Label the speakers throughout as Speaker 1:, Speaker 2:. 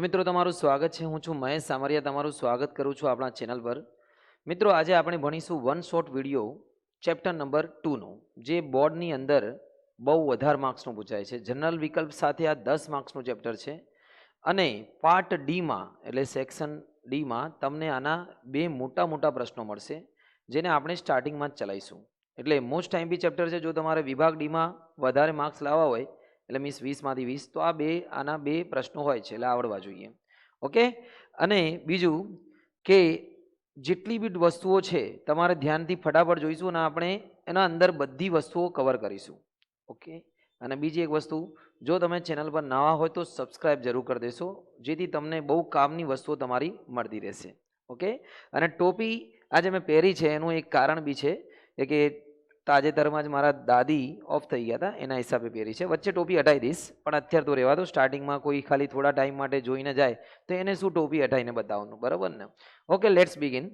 Speaker 1: મિત્રો તમારું સ્વાગત છે. હું છું મહેશ સામરિયા, તમારું સ્વાગત કરું છું આપણા ચેનલ પર. મિત્રો આજે આપણે ભણીશું one short video chapter number 2નો, જે બોર્ડની અંદર બહુ વધારે માર્ક્સનું પૂછાય છે. જનરલ વિકલ્પ સાથે આ 10 માર્ક્સનું ચેપ્ટર છે અને પાર્ટ ડીમાં એટલે સેક્શન ડીમાં તમને આના બે મોટા મોટા પ્રશ્નો મળશે, જેને આપણે સ્ટાર્ટિંગમાં જ ચલાવીશું. એટલે મોસ્ટ ટાઈમપી ચેપ્ટર છે. જો તમારે વિભાગ ડીમાં વધારે માર્ક્સ લાવવા હોય એટલે મીન્સ 20માંથી 20, તો આના બે પ્રશ્નો હોય છે એટલે આવડવા જોઈએ. ઓકે. અને બીજું કે જેટલી બી વસ્તુઓ છે તમારે ધ્યાનથી ફટાફટ જોઈશું અને આપણે એના અંદર બધી વસ્તુઓ કવર કરીશું. ઓકે. અને બીજી એક વસ્તુ, જો તમે ચેનલ પર નવા હોય તો સબસ્ક્રાઈબ જરૂર કરી દેશો, જેથી તમને બહુ કામની વસ્તુઓ તમારી મળતી રહેશે. ઓકે. અને ટોપી આજે મેં પહેરી છે એનું એક કારણ બી છે કે તાજેતરમાં જ મારા દાદી ઓફ થઈ ગયા હતા, એના હિસાબે પહેરી છે. વચ્ચે ટોપી હટાવી દઈશ, પણ અત્યારે તો રહેવા દો. સ્ટાર્ટિંગમાં કોઈ ખાલી થોડા ટાઈમ માટે જોઈને જાય તો એને શું ટોપી હટાવીને બતાવવાનું, બરાબર ને? Okay, let's begin.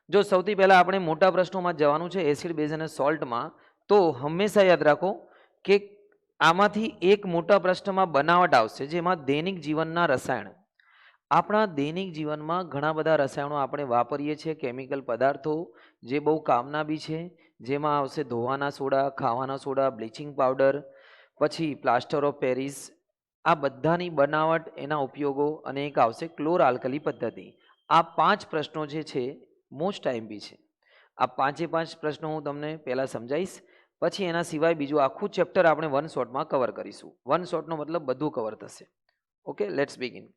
Speaker 1: જો સૌથી પહેલાં આપણે મોટા પ્રશ્નોમાં જવાનું છે, એસિડ, બેઝ અને સોલ્ટમાં. તો હંમેશા યાદ રાખો કે આમાંથી એક મોટા પ્રશ્નમાં બનાવટ આવશે, જેમાં દૈનિક જીવનના રસાયણ. આપણા દૈનિક જીવનમાં ઘણા બધા રસાયણો આપણે વાપરીએ છીએ, કેમિકલ પદાર્થો જે બહુ કામના બી છે. જેમાં આવશે ધોવાના સોડા, ખાવાના સોડા, બ્લીચિંગ પાવડર, પછી પ્લાસ્ટર ઓફ પેરિસ. આ બધાની બનાવટ, એના ઉપયોગો, અને એક આવશે ક્લોર આલ્કલી પદ્ધતિ. આ 5 પ્રશ્નો જે છે મોસ્ટ ટાઈમપી છે. આ 5 પ્રશ્નો હું તમને પહેલાં સમજાવીશ, પછી એના સિવાય બીજું આખું ચેપ્ટર આપણે વન શોટમાં કવર કરીશું. વન શોટનો મતલબ બધું કવર થશે. Okay, let's begin.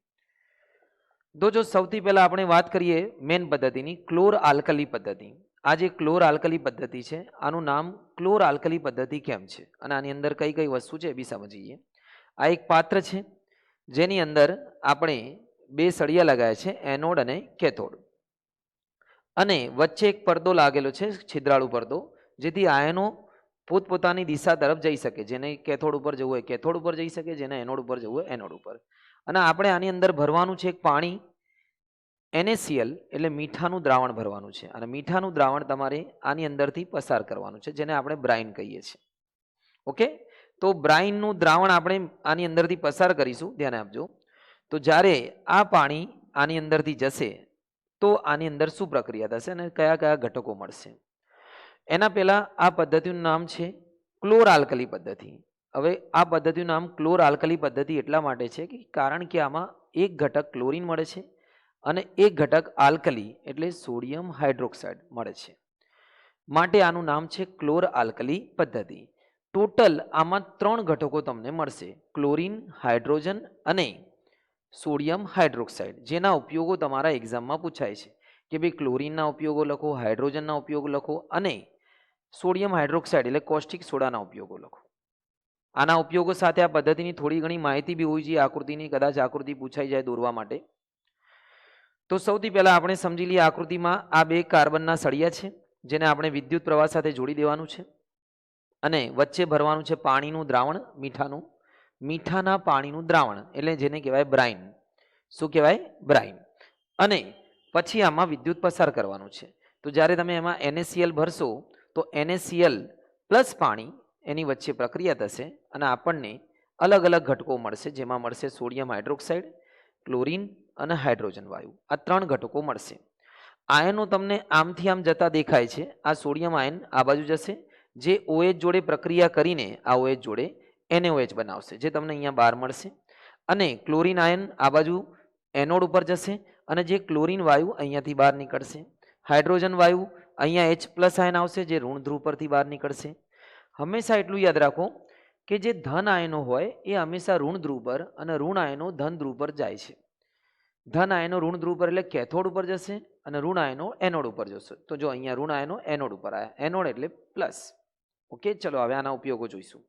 Speaker 1: તો જો સૌથી પહેલાં આપણે વાત કરીએ મેન પદ્ધતિની, ક્લોર આલ્કલી પદ્ધતિ. આ જે ક્લોર આલ્કલી પદ્ધતિ છે, આનું નામ ક્લોર આલ્કલી પદ્ધતિ કેમ છે અને આની અંદર કઈ કઈ વસ્તુ છે એ બી સમજીએ. આ એક પાત્ર છે જેની અંદર આપણે બે સળિયા લગાવ્યા છે, એનોડ અને કેથોડ, અને વચ્ચે એક પડદો લાગેલો છે, છિદ્રાળુ પડદો, જેથી આયનો પોતપોતાની દિશા તરફ જઈ શકે. જેને કેથોડ ઉપર જવું હોય કેથોડ ઉપર જઈ શકે, જેને એનોડ ઉપર જવું હોય એનોડ ઉપર. અને આપણે આની અંદર ભરવાનું છે એક પાણી, NaCl એટલે મીઠાનું દ્રાવણ ભરવાનું છે. અને મીઠાનું દ્રાવણ તમારે આની અંદરથી પસાર કરવાનું છે, જેને આપણે બ્રાઇન કહીએ છીએ. ઓકે. તો બ્રાઇનનું દ્રાવણ આપણે આની અંદરથી પસાર કરીશું, ધ્યાન આપજો. તો જ્યારે આ પાણી આની અંદરથી જશે તો આની અંદર શું પ્રક્રિયા થશે અને કયા કયા ઘટકો મળશે. એના પહેલાં આ પદ્ધતિનું નામ છે ક્લોર આલ્કલી પદ્ધતિ. હવે આ પદ્ધતિનું નામ ક્લોર આલ્કલી પદ્ધતિ એટલા માટે છે કે કારણ કે આમાં એક ઘટક ક્લોરીન મળે છે અને એક ઘટક આલ્કલી એટલે સોડિયમ હાઇડ્રોક્સાઇડ મળે છે, માટે આનું નામ છે ક્લોર આલ્કલી પદ્ધતિ. ટોટલ આમાં 3 ઘટકો તમને મળશે, ક્લોરીન, હાઇડ્રોજન અને સોડિયમ હાઇડ્રોક્સાઇડ, જેના ઉપયોગો તમારા એક્ઝામમાં પૂછાય છે કે ભાઈ ક્લોરીનના ઉપયોગો લખો, હાઇડ્રોજનના ઉપયોગો લખો અને સોડિયમ હાઇડ્રોક્સાઇડ એટલે કોસ્ટિક સોડાના ઉપયોગો લખો. આના ઉપયોગો સાથે આ પદ્ધતિની થોડી ઘણી માહિતી બી હોવી જોઈએ આકૃતિની, કદાચ આકૃતિ પૂછાઈ જાય દોરવા માટે. તો સૌથી પહેલાં આપણે સમજી લઈએ આકૃતિમાં આ બે કાર્બનના સળિયા છે, જેને આપણે વિદ્યુત પ્રવાહ સાથે જોડી દેવાનું છે અને વચ્ચે ભરવાનું છે પાણીનું દ્રાવણ, મીઠાના પાણીનું દ્રાવણ એટલે જેને કહેવાય બ્રાઇન. શું કહેવાય? બ્રાઇન. અને પછી આમાં વિદ્યુત પસાર કરવાનું છે. તો જ્યારે તમે એમાં NaCl ભરશો તો NaCl પ્લસ પાણી એની વચ્ચે પ્રક્રિયા થશે અને આપણને અલગ અલગ ઘટકો મળશે, જેમાં મળશે સોડિયમ હાઇડ્રોક્સાઇડ, ક્લોરીન અને હાઇડ્રોજન વાયુ. આ 3 ઘટકો મળશે. આયનો તમને આમથી આમ જતા દેખાય છે. આ સોડિયમ આયન આ બાજુ જશે, જે OH જોડે પ્રક્રિયા કરીને આ OH જોડે NaOH બનાવશે, જે તમને અહીંયા બહાર મળશે. અને ક્લોરીન આયન આ બાજુ એનોડ ઉપર જશે અને જે ક્લોરીન વાયુ અહીંયાથી બહાર નીકળશે. હાઇડ્રોજન વાયુ અહીંયા H+ આયન આવશે, જે ઋણ ધ્રુવ પરથી બહાર નીકળશે. હંમેશા એટલું યાદ રાખો કે જે ધન આયનો હોય એ હંમેશા ઋણ ધ્રુવ પર અને ઋણ આયનો ધન ધ્રુવ પર જાય છે. ધન આયનો ઋણ ધ્રુવ પર એટલે કેથોડ ઉપર જશે અને ઋણ આયનો એનોડ ઉપર જશે. તો જો અહીંયા ઋણ આયનો એનોડ ઉપર આવ્યા, એનોડ એટલે પ્લસ. ઓકે, ચલો હવે આના ઉપયોગો જોઈશું.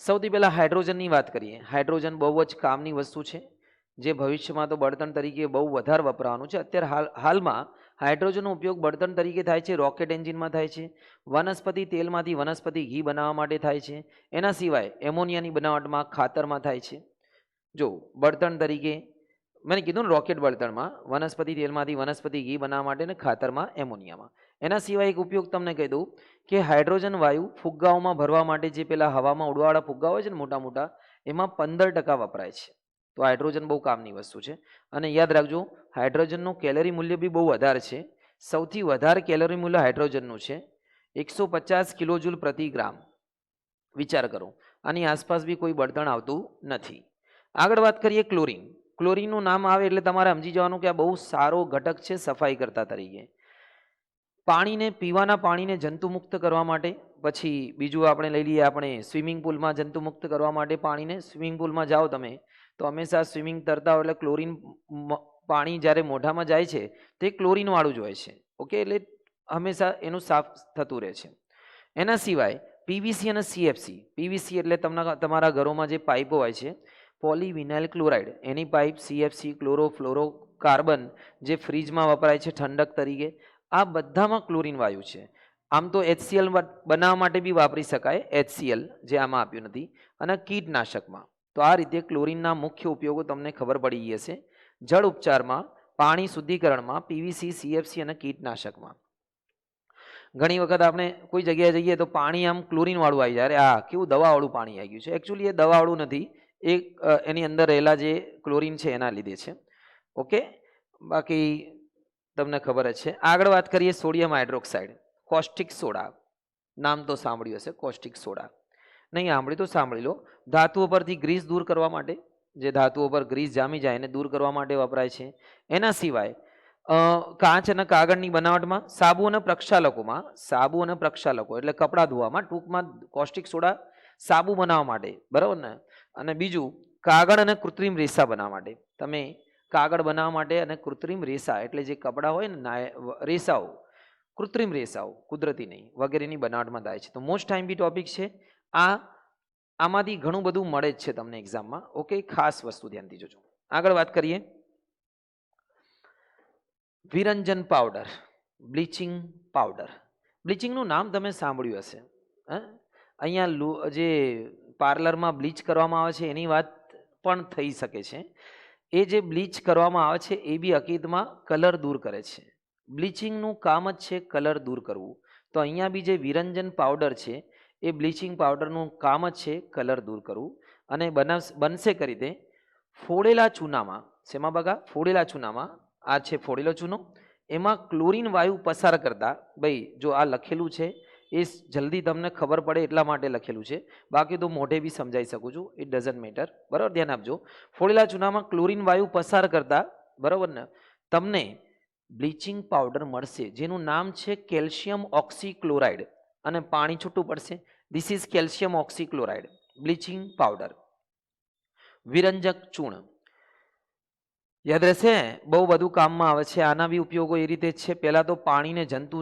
Speaker 1: સૌથી પહેલાં હાઇડ્રોજનની વાત કરીએ. હાઇડ્રોજન બહુ જ કામની વસ્તુ છે, જે ભવિષ્યમાં તો બળતણ તરીકે બહુ વધારે વપરાવાનું છે. અત્યારે હાલમાં હાઇડ્રોજનનો ઉપયોગ બળતણ તરીકે થાય છે, રોકેટ એન્જિનમાં થાય છે, વનસ્પતિ તેલમાંથી વનસ્પતિ ઘી બનાવવા માટે થાય છે. એના સિવાય એમોનિયાની બનાવટમાં, ખાતરમાં થાય છે. જો બળતણ તરીકે મેં કીધું ને, રોકેટ બળતણમાં, વનસ્પતિ તેલમાંથી વનસ્પતિ ઘી બનાવવા માટે ને ખાતરમાં એમોનિયામાં. એના સિવાય એક ઉપયોગ તમને કહી દઉં કે હાઇડ્રોજન વાયુ ફુગ્ગાઓમાં ભરવા માટે, જે પેલા હવામાં ઉડવાવાળા ફુગ્ગા હોય છે ને મોટા મોટા, એમાં 15% વપરાય છે. તો હાઇડ્રોજન બહુ કામની વસ્તુ છે. અને યાદ રાખજો, હાઇડ્રોજનનું કેલરી મૂલ્ય બી બહુ વધારે છે. સૌથી વધારે કેલરી મૂલ્ય હાઇડ્રોજનનું છે, 150 કિલોજૂલ પ્રતિ ગ્રામ. વિચાર કરો, આની આસપાસ બી કોઈ બળતણ આવતું નથી. આગળ વાત કરીએ ક્લોરીન. ક્લોરીનનું નામ આવે એટલે તમારે સમજી જવાનું કે આ બહુ સારો ઘટક છે સફાઈ કરતા તરીકે. પાણીને, પીવાના પાણીને જંતુમુક્ત કરવા માટે. પછી બીજું આપણે લઈ લઈએ, આપણે સ્વિમિંગ પુલમાં જંતુમુક્ત કરવા માટે પાણીને. સ્વિમિંગ પુલમાં જાઓ તમે તો હંમેશા સ્વિમિંગ તરતા હોય એટલે ક્લોરીન પાણી જ્યારે મોઢામાં જાય છે તે ક્લોરીનવાળું જ હોય છે. ઓકે, એટલે હંમેશા એનું સાફ થતું રહે છે. એના સિવાય પીવીસી અને સીએફસી. પીવીસી એટલે તમારા ઘરોમાં જે પાઇપો હોય છે, પોલીવિનાઇલ ક્લોરાઇડ, એની પાઇપ, સીએફસી ક્લોરોફ્લોરોકાર્બન જે ફ્રીજમાં વપરાય છે ઠંડક તરીકે, આ બધામાં ક્લોરીન વાયુ છે. આમ તો HCl બનાવવા માટે બી વાપરી શકાય, HCl જે આમાં આપ્યું નથી, અને કીટનાશકમાં. તો આ રીતે ક્લોરીનના મુખ્ય ઉપયોગો તમને ખબર પડી ગઈ હશે. જળ ઉપચારમાં, પાણી શુદ્ધિકરણમાં, પીવીસી, સીએફસી અને કીટનાશકમાં. ઘણી વખત આપણે કોઈ જગ્યાએ જઈએ તો પાણી આમ ક્લોરીન વાળું આવી જાય, આ કેવું દવાવાળું પાણી આવી ગયું છે. એકચ્યુઅલી એ દવાવાળું નથી, એ એની અંદર રહેલા જે ક્લોરીન છે એના લીધે છે. ઓકે, બાકી તમને ખબર જ છે. આગળ વાત કરીએ સોડિયમ હાઇડ્રોક્સાઇડ, કોસ્ટિક સોડા. નામ તો સાંભળ્યું હશે, કોસ્ટિક સોડા. નહીં સાંભળ્યું તો સાંભળી લો. ધાતુઓ પરથી ગ્રીસ દૂર કરવા માટે, જે ધાતુઓ પર ગ્રીસ જામી જાય એને દૂર કરવા માટે વપરાય છે. એના સિવાય કાચ અને કાગળની બનાવટમાં, સાબુ અને પ્રક્ષાલકોમાં, સાબુ અને પ્રક્ષાલકો એટલે કપડાં ધોવામાં, ટૂંકમાં કોસ્ટિક સોડા સાબુ બનાવવા માટે, બરાબર ને. અને બીજું કાગળ અને કૃત્રિમ રેસા બનાવવા માટે. તમે કાગળ બનાવવા માટે અને કૃત્રિમ રેસા એટલે જે કપડાં હોય ને રેસાઓ, કૃત્રિમ રેસાઓ, કુદરતી નહીં, વગેરેની બનાવટમાં થાય છે. તો મોસ્ટ ટાઈમ બી ટોપિક છે આ. આમાંથી ઘણું બધું મળે જ છે તમને એક્ઝામમાં. ઓકે, ખાસ વસ્તુ ધ્યાનથી જોજો. આગળ વાત કરીએ વિરંજન પાવડર, બ્લીચિંગ પાવડર. બ્લીચિંગનું નામ તમે સાંભળ્યું હશે. અહીંયા જે પાર્લરમાં બ્લીચ કરવામાં આવે છે એની વાત પણ થઈ શકે છે. એ જે બ્લીચ કરવામાં આવે છે એ બી હકીકતમાં કલર દૂર કરે છે. બ્લીચિંગનું કામ જ છે કલર દૂર કરવું. તો અહીંયા બી જે વિરંજન પાવડર છે એ બ્લીચિંગ પાવડરનું કામ જ છે કલર દૂર કરવું. અને બનશે કઈ રીતે? ફોડેલા ચૂનામાં. શેમાં બગા? ફોડેલા ચૂનામાં. આ છે ફોડેલો ચૂનો, એમાં ક્લોરીન વાયુ પસાર કરતા. ભાઈ જો આ લખેલું છે એ જલ્દી તમને ખબર પડે એટલા માટે લખેલું છે, બાકી તો મોઢે બી સમજાઈ શકું છું, ઇટ ડઝન્ટ મેટર. બરાબર, ધ્યાન આપજો. ફોડેલા ચૂનામાં ક્લોરીન વાયુ પસાર કરતા, બરાબર ને, તમને બ્લીચિંગ પાવડર મળશે જેનું નામ છે કેલ્શિયમ ઓક્સીક્લોરાઇડ. અને પાણી છૂટું પડશે. This is calcium oxychloride, bleaching powder. વિરંજક ચૂર્ણ યાદ રહેશે, બહુ બધું કામમાં આવે છે. આના બી ઉપયોગો એ રીતે જ છે. પહેલાં તો પાણીને જંતુ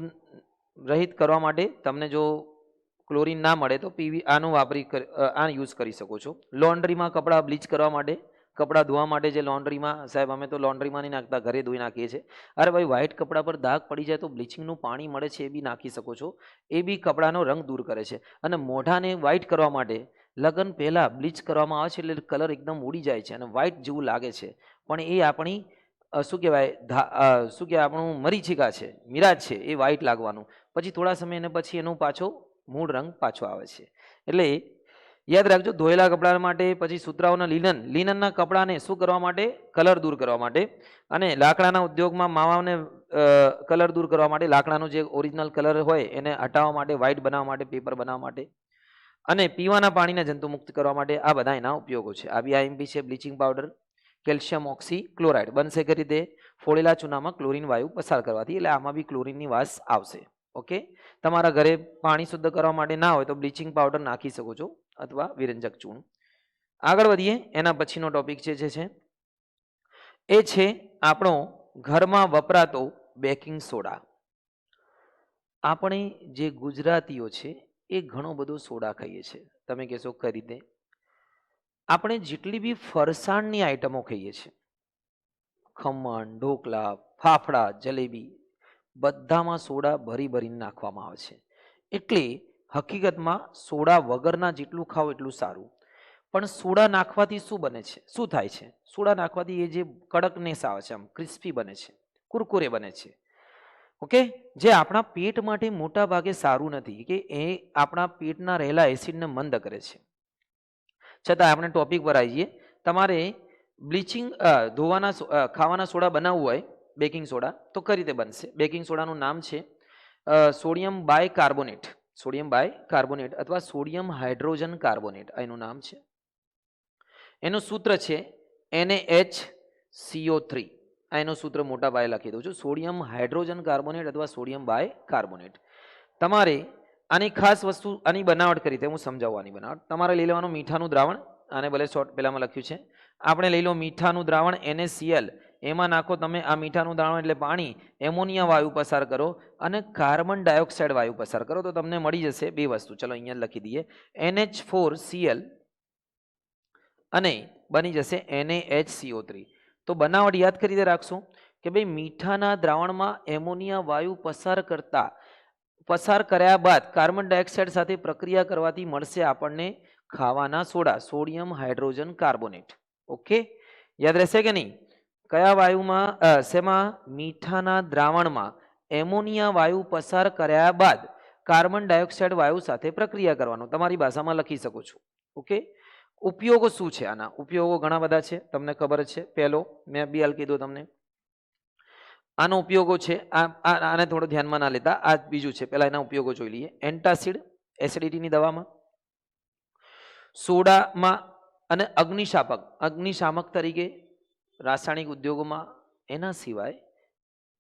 Speaker 1: રહિત કરવા માટે તમને જો ક્લોરીન ના મળે તો આનું આ યુઝ કરી શકો છો. લોન્ડ્રીમાં કપડાં બ્લીચ કરવા માટે, કપડાં ધોવા માટે જે લોન્ડ્રીમાં, સાહેબ અમે તો લોન્ડ્રીમાં નહીં નાખતા, ઘરે ધોઈ નાખીએ છીએ. અરે ભાઈ, વ્હાઇટ કપડા પર દાગ પડી જાય તો બ્લીચિંગનું પાણી મળે છે, એ બી નાખી શકો છો. એ બી કપડાનો રંગ દૂર કરે છે. અને મોઢાને વ્હાઇટ કરવા માટે લગ્ન પહેલાં બ્લીચ કરવામાં આવે છે એટલે કલર એકદમ ઉડી જાય છે અને વ્હાઇટ જેવું લાગે છે. પણ એ આપણી શું કહેવાય, આપણું મરીચિકા છે, મિરાજ છે, એ વ્હાઇટ લાગવાનું. પછી થોડા સમય અને પછી એનો પાછો મૂળ રંગ પાછો આવે છે. એટલે યાદ રાખજો, ધોયેલા કપડા માટે. પછી સૂતરાઓના લિનનના કપડાને શું કરવા માટે? કલર દૂર કરવા માટે. અને લાકડાના ઉદ્યોગમાં માવાને કલર દૂર કરવા માટે, લાકડાનો જે ઓરિજિનલ કલર હોય એને હટાવવા માટે, વ્હાઇટ બનાવવા માટે, પેપર બનાવવા માટે. અને પીવાના પાણીને જંતુમુક્ત કરવા માટે. આ બધા એના ઉપયોગો છે. આ બી આઈએમપી છે. બ્લીચિંગ પાવડર કેલ્શિયમ ઓક્સીક્લોરાઇડ બનશે કઈ રીતે? ફોડેલા ચૂનામાં ક્લોરીન વાયુ પસાર કરવાથી. એટલે આમાં બી ક્લોરીનની વાસ આવશે. ઓકે, તમારા ઘરે પાણી શુદ્ધ કરવા માટે ના હોય તો બ્લીચિંગ પાવડર નાખી શકો છો, અથવા વિરંજક ચૂર્ણ. આગળ વધીએ. એના પછીનો ટોપિક જે છે એ છે આપણો ઘરમાં વપરાતો બેકિંગ સોડા. આપણે જે ગુજરાતીઓ છે એ ઘણો બધો સોડા ખાઈએ છીએ. તમે કહેશો કઈ રીતે? આપણે જેટલી બી ફરસાણની આઈટમો ખાઈએ છીએ, ખમણ, ઢોકળા, ફાફડા, જલેબી, બધામાં સોડા ભરી ભરીને નાખવામાં આવે છે. એટલે હકીકતમાં સોડા વગરના જેટલું ખાવ એટલું સારું. પણ સોડા નાખવાથી શું બને છે? શું થાય છે? સોડા નાખવાથી એ જે કડકનેસ આવે છે, આમ ક્રિસ્પી બને છે, કુરકુરે બને છે. ઓકે, જે આપણા પેટ માટે મોટા ભાગે સારું નથી, કે એ આપણા પેટના રહેલા એસિડને મંદ કરે છે. છતાં આપણે ટોપિક પર આવી જઈએ. તમારે બ્લીચિંગ ખાવાના સોડા બનાવવું હોય બેકિંગ સોડા તો કઈ રીતે બનશે? બેકિંગ સોડાનું નામ છે સોડિયમ બાયકાર્બોનેટ, સોડિયમ બાયકાર્બોનેટ અથવા સોડિયમ હાઇડ્રોજન કાર્બોનેટ એનું નામ છે. એનું સૂત્ર છે NaHCO3. આ એનું સૂત્ર મોટા પાયે લખી દઉં છું, સોડિયમ હાઇડ્રોજન કાર્બોનેટ અથવા સોડિયમ બાયકાર્બોનેટ. તમારે આની ખાસ વસ્તુ, આની બનાવટ કરી હું સમજાવું. આની બનાવટ તમારે લઈ લેવાનું મીઠાનું દ્રાવણ, આને ભલે શોર્ટ પહેલામાં લખ્યું છે. આપણે લઈ લો મીઠાનું દ્રાવણ NaCl, એમાં નાખો તમે આ મીઠાનું દ્રાવણ એટલે પાણી, એમોનિયા વાયુ પસાર કરો અને કાર્બન ડાયોક્સાઇડ વાયુ પસાર કરો તો તમને મળી જશે બે વસ્તુ. ચલો અહીંયા લખી દઈએ NH4Cl અને બની જશે NaHCO3. તો બનાવટ યાદ કરી દે રાખશો કે ભાઈ મીઠાના દ્રાવણમાં એમોનિયા વાયુ પસાર કર્યા બાદ કાર્બન ડાયોક્સાઇડ સાથે પ્રક્રિયા કરવાથી મળશે આપણને ખાવાના soda, sodium hydrogen carbonate. Okay, યાદ રહેશે કે નહીં? કયા વાયુમાં શેમાં? મીઠાના દ્રાવણમાં એમોનિયા વાયુ પસાર કર્યા બાદ કાર્બન ડાયોક્સાઇડ વાયુ સાથે પ્રક્રિયા કરવાનો. તમારી ભાષામાં લખી શકો છો. ઓકે, ઉપયોગો શું છે આના? ઉપયોગો ઘણા બધા છે, તમને ખબર છે. પહેલો મેં બી કીધું તમને, આનો ઉપયોગો છે. આને થોડો ધ્યાનમાં ના લેતા, આ બીજું છે. પહેલા એના ઉપયોગો જોઈ લઈએ. એન્ટાસિડ, એસિડિટીની દવામાં, સોડામાં અને અગ્નિશામક તરીકે રાસાયણિક ઉદ્યોગોમાં. એના સિવાય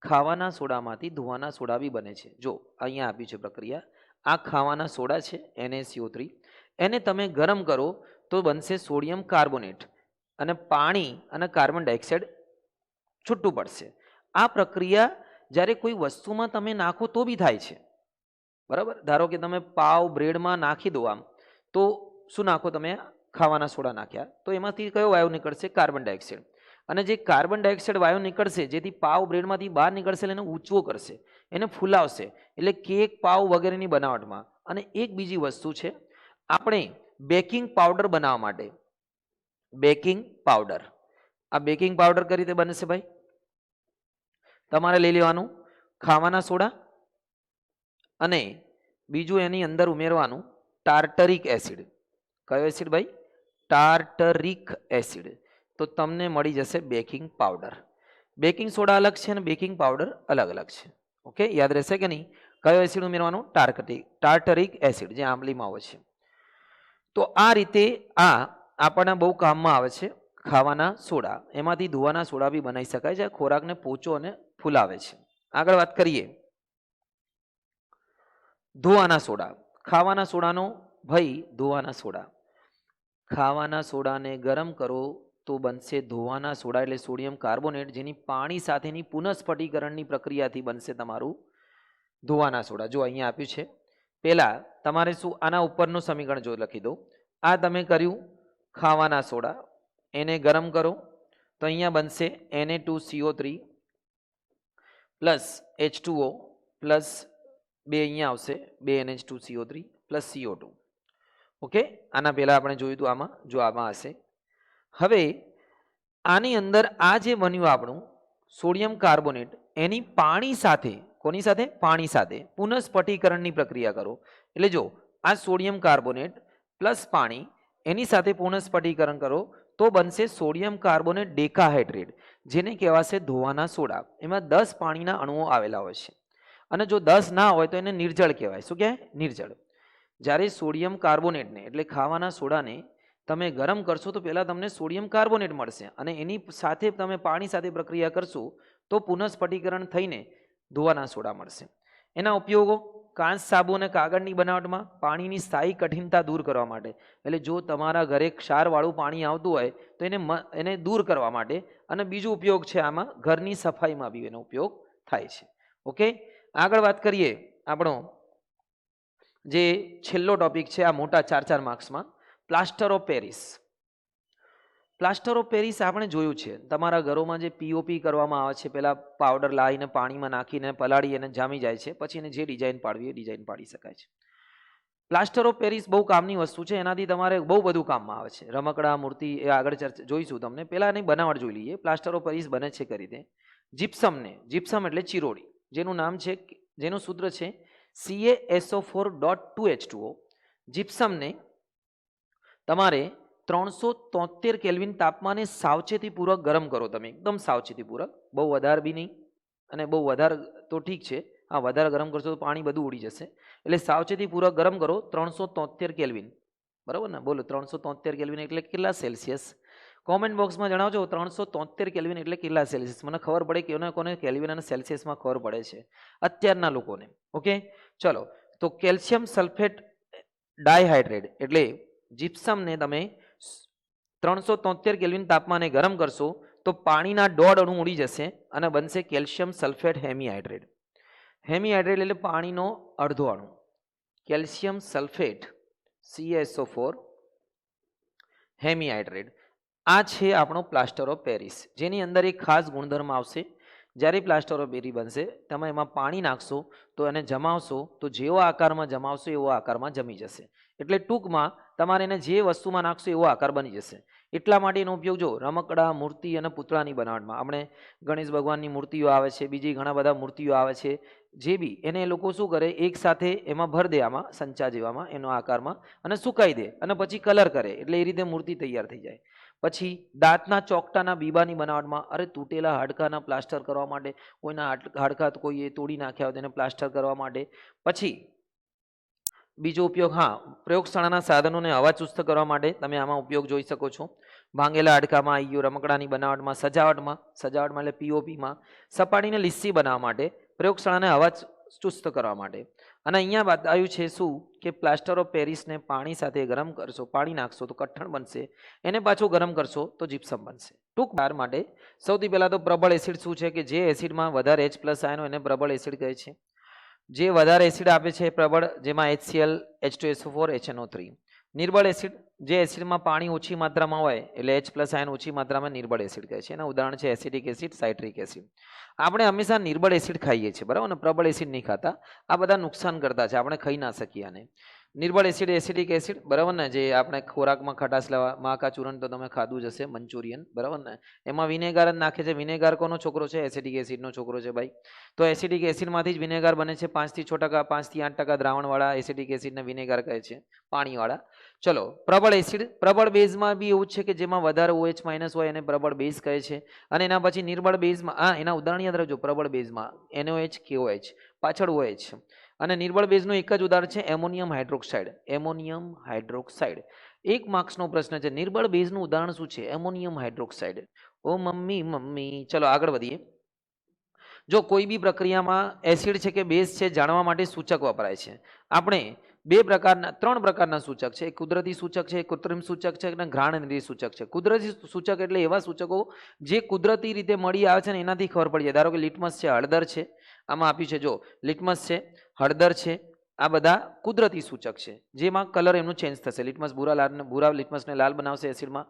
Speaker 1: ખાવાના સોડામાંથી ધોવાના સોડા બી બને છે. જો અહીંયા આપ્યું છે પ્રક્રિયા. આ ખાવાના સોડા છે NaCO3, એને તમે ગરમ કરો તો બનશે સોડિયમ કાર્બોનેટ અને પાણી અને કાર્બન ડાયોક્સાઇડ છૂટું પડશે. આ પ્રક્રિયા જ્યારે કોઈ વસ્તુમાં તમે નાખો તો બી થાય છે, બરાબર? ધારો કે તમે પાવ બ્રેડમાં નાખી દો આમ, તો શું નાખો તમે? ખાવાના સોડા નાખ્યા તો એમાંથી કયો વાયુ નીકળશે? Carbon dioxide. અને જે કાર્બન ડાયોક્સાઇડ વાયુ નીકળશે, જેથી પાવ બ્રેડમાંથી બહાર નીકળશે, એને ઊંચવો કરશે, એને ફૂલાવશે, એટલે કેક, પાવ વગેરેની બનાવટમાં. અને એક બીજી વસ્તુ છે, આપણે બેકિંગ પાવડર બનાવવા માટે, બેકિંગ પાવડર. આ બેકિંગ પાવડર કઈ રીતે બનશે ભાઈ? તમારે લઈ લેવાનું ખાવાના સોડા અને બીજું એની અંદર ઉમેરવાનું ટાર્ટરિક એસિડ. કયો એસિડ ભાઈ? Tartaric acid. તો તમને મળી જશે બેકિંગ પાવડર. બેકિંગ સોડા અલગ છે અને બેકિંગ પાવડર અલગ અલગ છે. ઓકે, યાદ રહેશે કે નહીં? કયો એસિડ ઉમેરવાનો? ટાર્ટરિક એસિડ, જે આંબલીમાં હોય છે. તો આ રીતે આ આપણને બહુ કામમાં આવે છે. ખાવાના સોડા, એમાંથી ધોવાના સોડા બી બનાવી શકાય છે. ખોરાકને પોચો અને ફૂલાવે છે. આગળ વાત કરીએ ધોવાના સોડા. ખાવાના સોડાનો ભાઈ, ધોવાના સોડા, ખાવાના સોડાને ગરમ કરો તો બનશે ધોવાના સોડા એટલે સોડિયમ કાર્બોનેટ, જેની પાણી સાથેની પુનઃસ્ફટીકરણની પ્રક્રિયાથી બનશે તમારું ધોવાના સોડા. જો અહીંયા આપ્યું છે. પહેલા તમારે શું, આના ઉપરનું સમીકરણ જો લખી દો. આ તમે કર્યું ખાવાના સોડા, એને ગરમ કરો તો અહીંયા બનશે Na2CO3 પ્લસ H2O પ્લસ 2 અહીંયા આવશે 2 NH2CO3 પ્લસ CO2. ઓકે, આના પહેલા આપણે જોયું હતું આમાં, જો આમાં હશે. હવે આની અંદર આ જે બન્યું આપણું સોડિયમ કાર્બોનેટ, એની પાણી સાથે, કોની સાથે? પાણી સાથે પુનઃસ્ફટીકરણની પ્રક્રિયા કરો. એટલે જો આ સોડિયમ કાર્બોનેટ પ્લસ પાણી, એની સાથે પુનઃસ્ફટીકરણ કરો તો બનશે સોડિયમ કાર્બોનેટ ડેકાહાઇડ્રેટ, જેને કહેવાશે ધોવાના સોડા. એમાં 10 પાણીના અણુઓ આવેલા હોય છે અને જો 10 ના હોય તો એને નિર્જળ કહેવાય. શું કહેવાય? નિર્જળ. જ્યારે સોડિયમ કાર્બોનેટને એટલે ખાવાના સોડાને તમે ગરમ કરશો તો પહેલાં તમને સોડિયમ કાર્બોનેટ મળશે અને એની સાથે તમે પાણી સાથે પ્રક્રિયા કરશો તો પુનઃસ્ફટીકરણ થઈને ધોવાના સોડા મળશે. એના ઉપયોગો: કાંચ, સાબુ અને કાગળની બનાવટમાં, પાણીની સ્થાયી કઠિનતા દૂર કરવા માટે. એટલે જો તમારા ઘરે ક્ષારવાળું પાણી આવતું હોય તો એને દૂર કરવા માટે. અને બીજો ઉપયોગ છે આમાં, ઘરની સફાઈમાં બી એનો ઉપયોગ થાય છે. ઓકે, આગળ વાત કરીએ આપણો જે છેલ્લો ટોપિક છે આ મોટા 4 માર્ક્સમાં, plaster of Paris. Plaster of Paris આપણે જોયું છે તમારા ઘરોમાં જે પીઓપી કરવામાં આવે છે, પહેલાં પાવડર લાવીને પાણીમાં નાખીને પલાળી અને જામી જાય છે, પછી એને જે ડિઝાઇન પાડવી એ ડિઝાઇન પાડી શકાય છે. પ્લાસ્ટર ઓફ પેરિસ બહુ કામની વસ્તુ છે, એનાથી તમારે બહુ બધું કામમાં આવે છે. રમકડા, મૂર્તિ, એ આગળ જોઈશું તમને. પહેલાં એની બનાવટ જોઈ લઈએ. પ્લાસ્ટર ઓફ પેરિસ બને છે કઈ રીતે? જીપ્સમ એટલે ચિરોડી, જેનું નામ છે, જેનું સૂત્ર છે CaSO4.2H2O. જીપ્સમને તમારે 373 કેલ્વિન તાપમાને સાવચેતીપૂર્વક ગરમ કરો તમે, એકદમ સાવચેતીપૂર્વક, બહુ વધારે બી નહીં અને બહુ વધારે તો ઠીક છે, હા વધારે ગરમ કરશો તો પાણી બધું ઉડી જશે, એટલે સાવચેતીપૂર્વક ગરમ કરો 373 કેલ્વિન, બરાબર ને? બોલો 373 કેલ્વિન એટલે કેટલા સેલ્સિયસ? કોમેન્ટ બોક્સમાં જણાવજો 373 કેલ્વિન એટલે કેટલા સેલ્સિયસ, મને ખબર પડે કે કોને કેલ્વિન અને સેલ્સિયસમાં ખબર પડે છે અત્યારના લોકોને. ઓકે, ચલો તો કેલ્શિયમ સલ્ફેટ ડાયહાઇડ્રેટ એટલે જીપ્સમને તમે 373 કેલ્વિન તાપમાને ગરમ કરશો તો પાણીના 1.5 અણુ ઉડી જશે અને બનશે કેલ્શિયમ સલ્ફેટ હેમીહાઇડ્રેટ. હેમીહાઇડ્રેટ એટલે પાણીનો અડધો અણુ. કેલ્શિયમ સલ્ફેટ CaSO4 હેમીહાઇડ્રેટ, આ છે આપણો પ્લાસ્ટર ઓફ પેરિસ, જેની અંદર એક ખાસ ગુણધર્મ આવશે. જ્યારે પ્લાસ્ટર ઓફ પેરિસ બનશે તમે એમાં પાણી નાખશો તો એને જમાવશો તો જેવો આકારમાં જમાવશો એવો આકારમાં જમી જશે. એટલે ટૂંકમાં તમારે એને જે વસ્તુમાં નાખશો એવો આકાર બની જશે. એટલા માટે એનો ઉપયોગ જો રમકડા, મૂર્તિ અને પૂતળાની બનાવટમાં, આપણે ગણેશ ભગવાનની મૂર્તિઓ આવે છે, બીજી ઘણા બધા મૂર્તિઓ આવે છે, જે બી એને લોકો શું કરે એક સાથે એમાં ભર દે, આમાં સંચા જેવામાં એનો આકારમાં, અને સુકાઈ દે અને પછી કલર કરે, એટલે એ રીતે મૂર્તિ તૈયાર થઈ જાય. પછી દાંતના ચોકટાના બીબાની બનાવટમાં, અરે તૂટેલા હાડકાના પ્લાસ્ટર કરવા માટે, કોઈના હાડકા કોઈએ તોડી નાખ્યા હોય તેને પ્લાસ્ટર કરવા માટે. પછી બીજો ઉપયોગ, હા, પ્રયોગશાળાના સાધનોને હવાચુસ્ત કરવા માટે તમે આમાં ઉપયોગ જોઈ શકો છો. ભાંગેલા હાડકામાં આવી ગયો, રમકડાની બનાવટમાં, સજાવટમાં એટલે પીઓપીમાં, સપાટીને લીસી બનાવવા માટે, પ્રયોગશાળાને હવા ચુસ્ત કરવા માટે. અને અહીંયા બતાવ્યું છે શું કે પ્લાસ્ટર ઓફ પેરિસને પાણી સાથે ગરમ કરશો, પાણી નાખશો તો કઠણ બનશે, એને પાછું ગરમ કરશો તો જીપ્સમ બનશે. ટૂંક બાર માટે સૌથી પહેલાં તો પ્રબળ એસિડ શું છે કે જે એસિડમાં વધારે H+ આયનો એને પ્રબળ એસિડ કહે છે. જે વધારે એસિડ આપે છે પ્રબળ, જેમાં HCl, H2SO4, HNO3. નિર્બળ એસિડ, જે એસિડમાં પાણી ઓછી માત્રામાં હોય એટલે H+ આયન ઓછી માત્રામાં નિર્બળ એસિડ કહે છે. એના ઉદાહરણ છે એસિડિક એસિડ, સાઇટ્રિક એસિડ. આપણે હંમેશા નિર્બળ એસિડ ખાઈએ છીએ, બરાબર ને? પ્રબળ એસિડ નહીં ખાતા, આ બધા નુકસાન કરતા છે, આપણે ખાઈ ના શકીએ આને. નિર્બળ એસિડ, એસિડિક એસિડ, બરાબર ને? જે આપણે ખોરાકમાં ખટાશ લેવા, માકા ચૂરણ તો તમે ખાધું જ હશે, મંચુરિયન, બરાબર ને? એમાં વિનેગાર જ નાખે છે. વિનેગાર કોનો છોકરો છે? એસિડિક એસિડનો છોકરો છે ભાઈ. તો એસિડિક એસિડમાંથી જ વિનેગાર બને છે. 5 થી 6%, 5 થી 8% દ્રાવણવાળા એસિડિક એસિડને વિનેગાર કહે છે, પાણીવાળા. ચલો, પ્રબળ એસિડ, પ્રબળ બેઝમાં બી એવું છે કે જેમાં વધારે OH- હોય એને પ્રબળ બેઝ કહે છે. અને એના પછી નિર્બળ બેઝમાં, એના ઉદાહરણ યાદ રાખજો, પ્રબળ બેઝમાં NOH, KOH, પાછળ OH. અને નિર્બળ બેઝનું એક જ ઉદાહરણ છે એમોનિયમ હાઇડ્રોક્સાઇડ. એમોનિયમ હાઇડ્રોક્સાઇડ 1 માર્ક્સનો પ્રશ્ન છે. નિર્બળ બેઝનું ઉદાહરણ શું છે? Ammonium hydroxide. ઓ મમ્મી. ચલો આગળ વધીએ. જો કોઈ બી પ્રક્રિયામાં એસિડ છે કે બેઝ છે જાણવા માટે સૂચક વપરાય છે. આપણે 3 પ્રકારના સૂચક છે. એક કુદરતી સૂચક છે, એક કૃત્રિમ સૂચક છે અને ઘ્રાણેન્દ્રિય સૂચક છે. કુદરતી સૂચક એટલે એવા સૂચકો જે કુદરતી રીતે મળી આવે છે ને એનાથી ખબર પડી જાય. ધારો કે લિટમસ છે, હળદર છે, આમાં આપ્યું છે જો લિટમસ છે, હળદર છે, આ બધા કુદરતી સૂચક છે જેમાં કલર એમનું ચેન્જ થશે. લિટમસ ભૂરા લિટમસને લાલ બનાવશે એસિડમાં,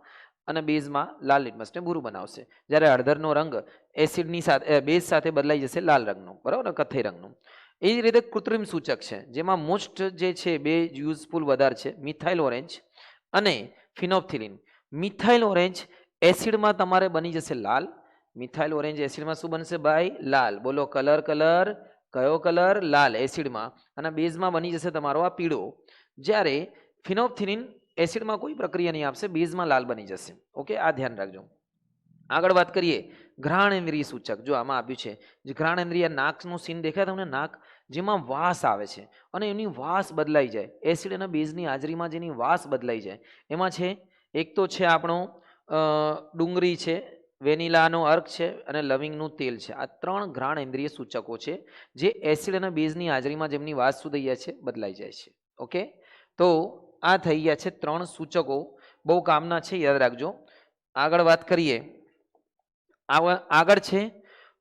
Speaker 1: અને બેઝમાં લાલ લિટમસને ભૂરું બનાવશે. જ્યારે હળદરનો રંગ એસિડની સાથે, બેઝ સાથે બદલાઈ જશે લાલ રંગનો, બરાબર ને? કથ્થઈ રંગનું. એ જ રીતે કૃત્રિમ સૂચક છે જેમાં મોસ્ટ જે છે બે યુઝફુલ વધારે છે, મિથાઇલ ઓરેન્જ અને ફિનોપ્થિલિન. મિથાઇલ ઓરેન્જ એસિડમાં તમારે બની જશે લાલ. મિથાઇલ ઓરેન્જ એસિડમાં શું બનશે ભાઈ? લાલ. બોલો કલર. કયો કલર? લાલ એસિડમાં. અને બેઝમાં બની જશે તમારો આ પીળો. જ્યારે ફિનોપ્થિલિન એસિડમાં કોઈ પ્રક્રિયા નહીં આપશે, બેઝમાં લાલ બની જશે. ઓકે, આ ધ્યાન રાખજો. આગળ વાત કરીએ ઘ્રાણેન્દ્રિય સૂચક. જો આમાં આપ્યું છે જે ઘ્રાણેન્દ્રિય, નાકનું સીન દેખાય તમને? નાક, જેમાં વાસ આવે છે અને એની વાસ બદલાઈ જાય. એસિડ અને બેઝની હાજરીમાં જેની વાસ બદલાઈ જાય એમાં છે એક તો છે આપણો ડુંગળી છે, વેનીલાનો અર્ક છે અને લવિંગનું તેલ છે. આ 3 ઘ્રાણેન્દ્રિય સૂચકો છે જે એસિડ અને બેઝની હાજરીમાં જેમની વાસ શું થઈ જાય છે? બદલાઈ જાય છે. ઓકે, તો આ થઈ ગયા છે 3 સૂચકો, બહુ કામના છે, યાદ રાખજો. આગળ વાત કરીએ. આગળ છે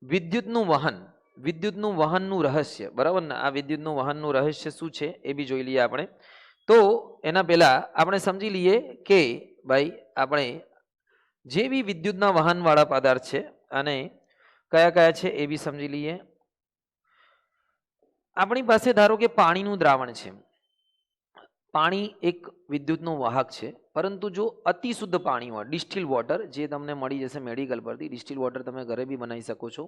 Speaker 1: વિદ્યુતનું વહન. વિદ્યુતનું વહનનું રહસ્ય, બરાબર ને? આ વિદ્યુતનું વહનનું રહસ્ય શું છે એ બી જોઈ લઈએ આપણે. તો એના પહેલા આપણે સમજી લઈએ કે ભાઈ આપણે જે બી વિદ્યુતના વહનવાળા પદાર્થ છે અને કયા કયા છે એ બી સમજી લઈએ. આપણી પાસે ધારો કે પાણીનું દ્રાવણ છે. પાણી એક વિદ્યુતનો વાહક છે, પરંતુ જો અતિ શુદ્ધ પાણી હોય, ડિસ્ટિલ વોટર, જે તમને મળી જશે મેડિકલ પરથી, ડિસ્ટિલ વોટર તમે ઘરે બી બનાવી શકો છો.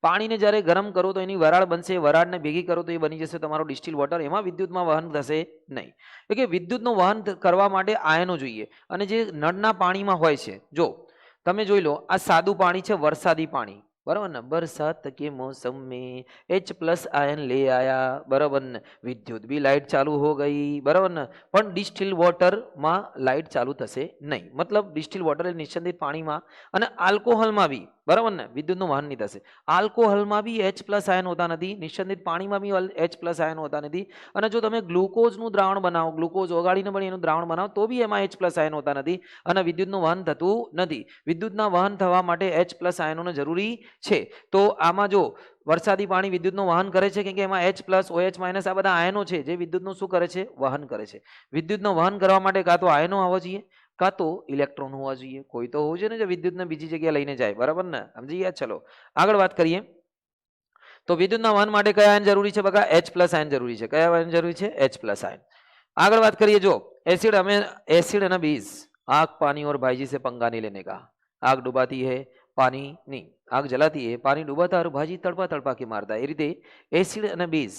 Speaker 1: પાણીને જ્યારે ગરમ કરો તો એની વરાળ બનશે, વરાળને ભેગી કરો તો એ બની જશે તમારો ડિસ્ટિલ વોટર. એમાં વિદ્યુતમાં વહન થશે નહીં. એટલે કે વિદ્યુતનું વહન કરવા માટે આયનો જોઈએ. અને જે નળના પાણીમાં હોય છે, જો તમે જોઈ લો, આ સાદું પાણી છે, વરસાદી પાણી, બરાબર ને, બરસાત કે મોસમ में H+ आयन ले आया, बराबर ने, विद्युत भी लाइट चालू हो गई, बराबर ने. પણ ડિસ્ટિલ વોટરમાં લાઇટ ચાલુ થશે નહીં. મતલબ ડિસ્ટિલ વોટર એટલે નિશ્ચંદિત પાણીમાં અને આલ્કોહોલમાં બી, બરાબર ને, વિદ્યુતનું વહન નહીં થશે. આલ્કોહોલમાં બી H+ આયન હોતા નથી, નિશ્ચંદિત પાણીમાં બી H+ આયન હોતા નથી. અને જો તમે ગ્લુકોઝનું દ્રાવણ બનાવો, ગ્લુકોઝ ઓગાળીને પણ એનું દ્રાવણ બનાવો તો બી એમાં H+ આયન હોતા નથી અને વિદ્યુતનું વહન થતું નથી. વિદ્યુતના વહન થવા માટે H+ આયનોને જરૂરી છે. તો આમાં જો વરસાદી પાણી વિદ્યુતનું વહન કરે છે, કેમ કે એમાં H+, OH- આ બધા આયનો છે જે વિદ્યુતનું શું કરે છે? વહન કરે છે. વિદ્યુતનું વહન કરવા માટે કાં તો આયનો આવવા જોઈએ, કાં તો ઇલેક્ટ્રોન હોવા જોઈએ. કોઈ તો હોવું જોઈએ ને જે વિદ્યુતને બીજી જગ્યાએ લઈને જાય, બરાબર ને, સમજી ગયા? ચલો આગળ વાત કરીએ. તો વિદ્યુતના વહન માટે કયા આયન જરૂરી છે? બકા H+ આયન જરૂરી છે. કયા આયન જરૂરી છે? H+ ion. આગળ વાત કરીએ. જો એસિડ અને બેઝ, आग पानी और भाईजी से पंगा नहीं लेने का. आग डुबाती है, पानी नहीं. आग जलाती है, पानी डूबाता और भाजी तड़पा तड़पा के मारता. એ રીતે એસિડ અને બેઝ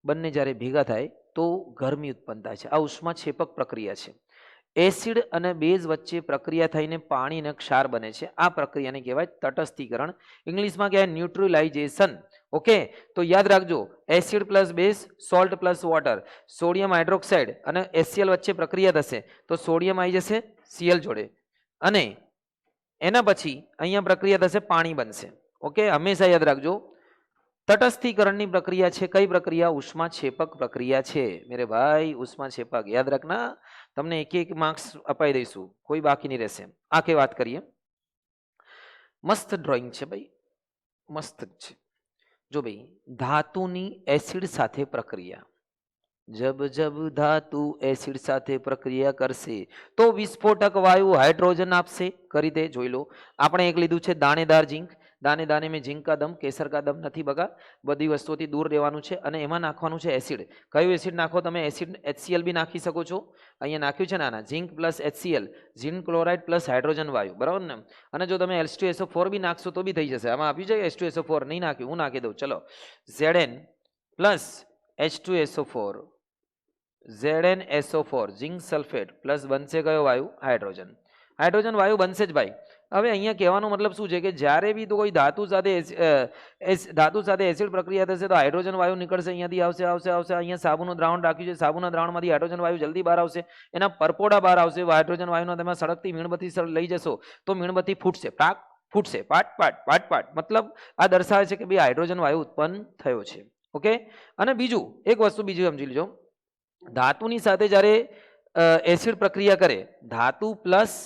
Speaker 1: બંને જ્યારે ભેગા થાય તો ગરમી ઉત્પન્ન થાય છે. આ ઉષ્માક્ષેપક પ્રક્રિયા છે. એસિડ અને બેઝ વચ્ચે પ્રક્રિયા થઈને પાણી અને ક્ષાર બને છે. આ પ્રક્રિયાને કહેવાય તટસ્થીકરણ. ઇંગ્લિશમાં કહેવાય ન્યુટ્રલાઇઝેશન. ઓકે, તો યાદ રાખજો, acid plus base, salt plus water, sodium hydroxide અને HCl વચ્ચે પ્રક્રિયા થશે તો સોડિયમ આવી જશે Cl જોડે, અને એના પછી અહીંયા પ્રક્રિયા થશે, પાણી બનશે. ઓકે, હંમેશા યાદ રાખજો, તટસ્થીકરણની પ્રક્રિયા છે. કઈ પ્રક્રિયા? ઉષ્માક્ષેપક પ્રક્રિયા છે મેરે ભાઈ, ઉષ્માક્ષેપક. યાદ રાખના, તમને એક માર્ક્સ અપાઈ દઈશું, કોઈ બાકી નહીં રહેશે. આખે વાત કરીએ. મસ્ત ડ્રોઈંગ છે ભાઈ, મસ્ત છે. જો ભાઈ, ધાતુની એસિડ સાથે પ્રક્રિયા, જબ જબ ધાતુ એસિડ સાથે પ્રક્રિયા કરશે તો વિસ્ફોટક વાયુ હાઇડ્રોજન આપશે. કરી દે, જોઈ લો. આપણે એક લીધું છે દાણેદાર ઝીંક. દાને દાને મેં ઝીંક કા દમ, કેસર કા દમ નથી બગા. બધી વસ્તુઓથી દૂર રહેવાનું છે અને એમાં નાખવાનું છે એસિડ. કયું એસિડ નાખો તમે? એસિડ HCl બી નાખી શકો છો. અહીંયા નાખ્યું છે નાના, ઝીંક પ્લસ HCl, ઝીંક ક્લોરાઇડ પ્લસ હાઇડ્રોજન વાયુ, બરાબર ને. અને જો તમે H2SO4 બી નાખશો તો બી થઈ જશે. આમાં આપ્યું છે H2SO4 નહીં નાખ્યું, હું નાખી દઉં. ચલો, Zn પ્લસ H2SO4, ZnSO4, ઝીંક સલ્ફેટ પ્લસ બનશે કયો વાયુ? હાઇડ્રોજન. હાઇડ્રોજન વાયુ બનશે જ ભાઈ. હવે અહીંયા કહેવાનો મતલબ શું છે કે જ્યારે બી તો કોઈ ધાતુ સાથે એસિડ પ્રક્રિયા થશે તો હાઇડ્રોજન વાયુ નીકળશે, અહીંયાથી આવશે. અહીંયા સાબુનું દ્રાવણ રાખ્યું છે, સાબુના દ્રાવણમાંથી હાઇડ્રોજન વાયુ જલ્દી બહાર આવશે, એના પરપોડા બહાર આવશે. હાઇડ્રોજન વાયુનો તમે સળગતી મીણબત્તી લઈ જશો તો મીણબત્તી ફૂટશે, ફૂટશે, પાટ. મતલબ આ દર્શાવે છે કે ભાઈ હાઇડ્રોજન વાયુ ઉત્પન્ન થયો છે. ઓકે, અને બીજું એક વસ્તુ બીજું સમજી લીજો, ધાતુની સાથે જ્યારે એસિડ પ્રક્રિયા કરે, ધાતુ પ્લસ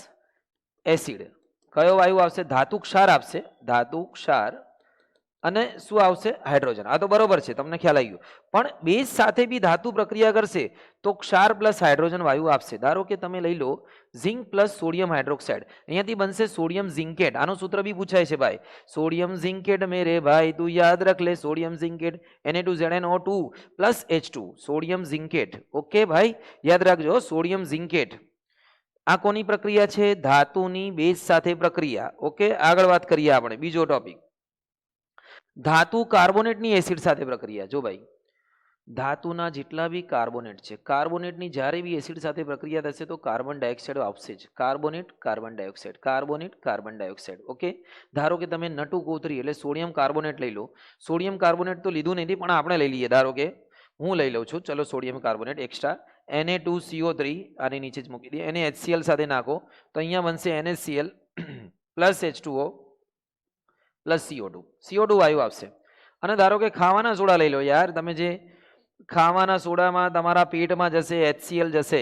Speaker 1: એસિડ, કયો વાયુ આવશે? ધાતુ ક્ષાર આપશે, ધાતુ ક્ષાર, અને શું આવશે? હાઇડ્રોજન. આ તો બરોબર છે, તમને ખ્યાલ આવી ગયો. પણ બેઝ સાથે બી ધાતુ પ્રક્રિયા કરશે તો ક્ષાર પ્લસ હાઇડ્રોજન વાયુ આપશે. ધારો કે તમે લઈ લો ઝિંક પ્લસ સોડિયમ હાઇડ્રોક્સાઇડ, અહીંયાથી બનશે સોડિયમ ઝિંકેટ. આનું સૂત્ર બી પૂછાય છે ભાઈ, સોડિયમ ઝિંકેટ મેરે ભાઈ તું યાદ રખ લે, sodium zincate Na2ZnO2 plus H2, sodium zincate. Okay ભાઈ, યાદ રાખજો, સોડિયમ ઝિંકેટ. આ કોની પ્રક્રિયા છે? ધાતુની બેઝ સાથે પ્રક્રિયા. ઓકે, આગળ વાત કરીએ આપણે બીજો ટોપિક, ધાતુ કાર્બોનેટની એસિડ સાથે પ્રક્રિયા. જો ભાઈ, ધાતુના જેટલા બી કાર્બોનેટ છે, કાર્બોનેટની જ્યારે બી એસિડ સાથે પ્રક્રિયા થશે તો કાર્બન ડાયોક્સાઇડ આવશે જ. Carbonate, carbon dioxide, carbonate, carbon dioxide. Okay, ધારો કે તમે નટુ કોતરી એટલે સોડિયમ કાર્બોનેટ લઈ લો. સોડિયમ કાર્બોનેટ તો લીધું નથી પણ આપણે લઈ લઈએ. ધારો કે હું લઈ લઉં છું, ચલો, સોડિયમ કાર્બોનેટ એક્સ્ટ્રા, Na2CO3 આની નીચે જ મૂકી દઈએ. એને HCl સાથે નાખો તો અહીંયા બનશે NaCl plus H2O plus CO2 વાયુ આવશે. અને ધારો કે ખાવાના સોડા લઈ લો યાર, તમે જે ખાવાના સોડામાં તમારા પેટમાં જશે HCl જશે.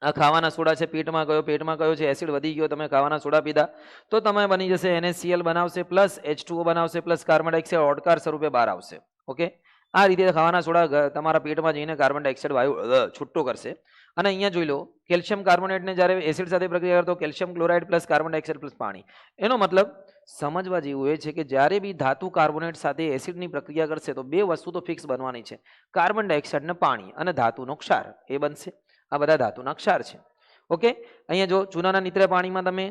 Speaker 1: આ ખાવાના સોડા છે, પેટમાં ગયો છે, એસિડ વધી ગયો, તમે ખાવાના સોડા પીધા તો તમે બની જશે NaCl બનાવશે પ્લસ H2O બનાવશે પ્લસ કાર્બન ડાયોક્સાઇડ ઓડકાર સ્વરૂપે બહાર આવશે. ઓકે, આ રીતે ખાવાના સોડા તમારા પેટમાં જઈને કાર્બન ડાયોક્સાઇડ વાયુ છૂટો કરશે. અને અહીંયા જોઈ લો, કેલ્શિયમ કાર્બોનેટને જ્યારે એસિડ સાથે પ્રક્રિયા કરતો calcium chloride plus carbon dioxide plus પાણી. એનો મતલબ સમજવા જેવું એ છે કે જ્યારે બી ધાતુ કાર્બોનેટ સાથે એસિડની પ્રક્રિયા કરશે તો બે વસ્તુ તો ફિક્સ બનવાની છે, કાર્બન ડાયોક્સાઇડ ને પાણી અને ધાતુનો ક્ષાર એ બનશે. આ બધા ધાતુના ક્ષાર છે. ઓકે, અહીંયા જો ચૂનાના નિત્રે પાણીમાં તમે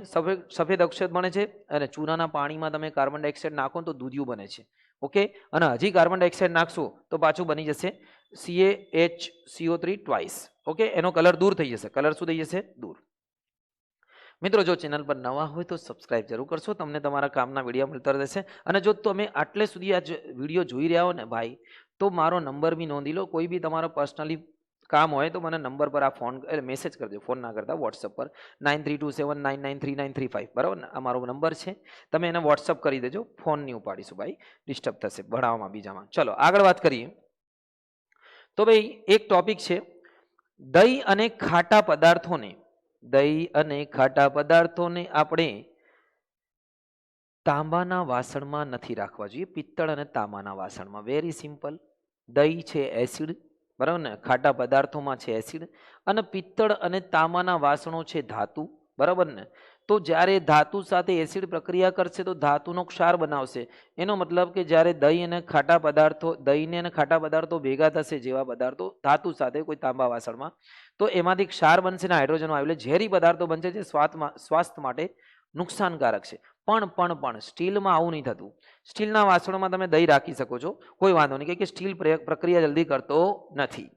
Speaker 1: સફેદ અક્ષત બને છે અને ચૂનાના પાણીમાં તમે કાર્બન ડાયોક્સાઇડ નાખો તો દૂધિયું બને છે. ઓકે, અને હજી કાર્બન ડાયોક્સાઇડ નાખશો તો પાછું બની જશે CaHCO3 ટ્વાઇસ. ઓકે, એનો કલર દૂર થઈ જશે. કલર શું થઈ જશે? દૂર. મિત્રો જો ચેનલ પર નવા હોય તો સબસ્ક્રાઇબ જરૂર કરશો, તમને તમારા કામના વિડીયો મળતા રહેશે. અને જો તમે આટલે સુધી આ વિડીયો જોઈ રહ્યા હો ને ભાઈ, તો મારો નંબર બી નોંધી લો. કોઈ બી તમારો પર્સનલી કામ હોય તો મને નંબર પર આ ફોન મેસેજ કરજો, ફોન ના કરતા વોટ્સઅપ પર 9327993935. બરાબર ને, આ મારો નંબર છે. તમે એને વોટ્સઅપ કરી દેજો, ફોન નહીં ઉપાડીશું ભાઈ, ડિસ્ટર્બ થશે ભણાવવામાં બીજામાં. ચલો આગળ વાત કરીએ. તો ભાઈ એક ટોપિક છે, દહીં અને ખાટા પદાર્થોને આપણે તાંબાના વાસણમાં નથી રાખવા જોઈએ, પિત્તળ અને તાંબાના વાસણમાં. Very simple. દહીં છે એસિડ, બરાબર ને, ખાટા પદાર્થોમાં છે એસિડ, અને પિત્તળ અને તાંબાના વાસણો છે ધાતુ, બરાબર ને. તો જ્યારે ધાતુ સાથે એસિડ પ્રક્રિયા કરશે તો ધાતુનો ક્ષાર બનાવશે. એનો મતલબ કે જ્યારે દહીંને અને ખાટા પદાર્થો ભેગા થશે, જેવા પદાર્થો ધાતુ સાથે કોઈ તાંબા વાસણમાં, તો એમાંથી ક્ષાર બનશે ને હાઇડ્રોજન વાયુ, એટલે ઝેરી પદાર્થો બનશે જે સ્વાસ્થ્ય માટે નુકસાનકારક છે. પણ સ્ટીલમાં આવું નહીં થતું. સ્ટીલના વાસણોમાં તમે દહીં રાખી શકો છો, કોઈ વાંધો નહીં, કે સ્ટીલ પ્રક્રિયા જલ્દી કરતો નથી.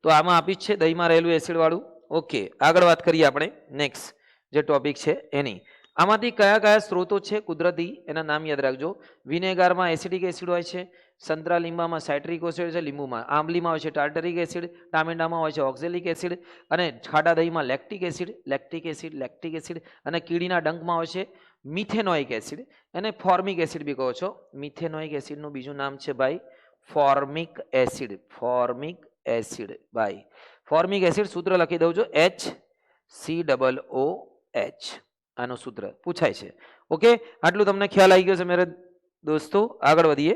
Speaker 1: તો આમાં આપી જ છે દહીંમાં રહેલું એસિડ વાળું. ઓકે, આગળ વાત કરીએ આપણે નેક્સ્ટ જે ટોપિક છે એની. આમાંથી કયા કયા સ્ત્રોતો છે કુદરતી, એના નામ યાદ રાખજો. વિનેગારમાં એસિડિક એસિડ હોય છે, સંતરા લીંબામાં સાઇટ્રિક એસિડ છે, લીંબુમાં આંબલીમાં હોય છે ટાર્ટરિક એસિડ, ટામેટામાં હોય છે ઓક્ઝેલિક એસિડ, અને ખાટા દહીંમાં લેક્ટિક એસિડ, અને કીડીના ડંકમાં હોય છે મિથેનોઇક એસિડ, અને ફોર્મિક એસિડ બી કહો છો. મિથેનોઇક એસિડનું બીજું નામ છે ભાઈ ફોર્મિક એસિડ. ભાઈ ફોર્મિક એસિડ સૂત્ર લખી દઉં છું, HCOOH. આનું સૂત્ર પૂછાય છે. ઓકે, આટલું તમને ખ્યાલ આવી ગયો છે મેરે દોસ્તો. આગળ વધીએ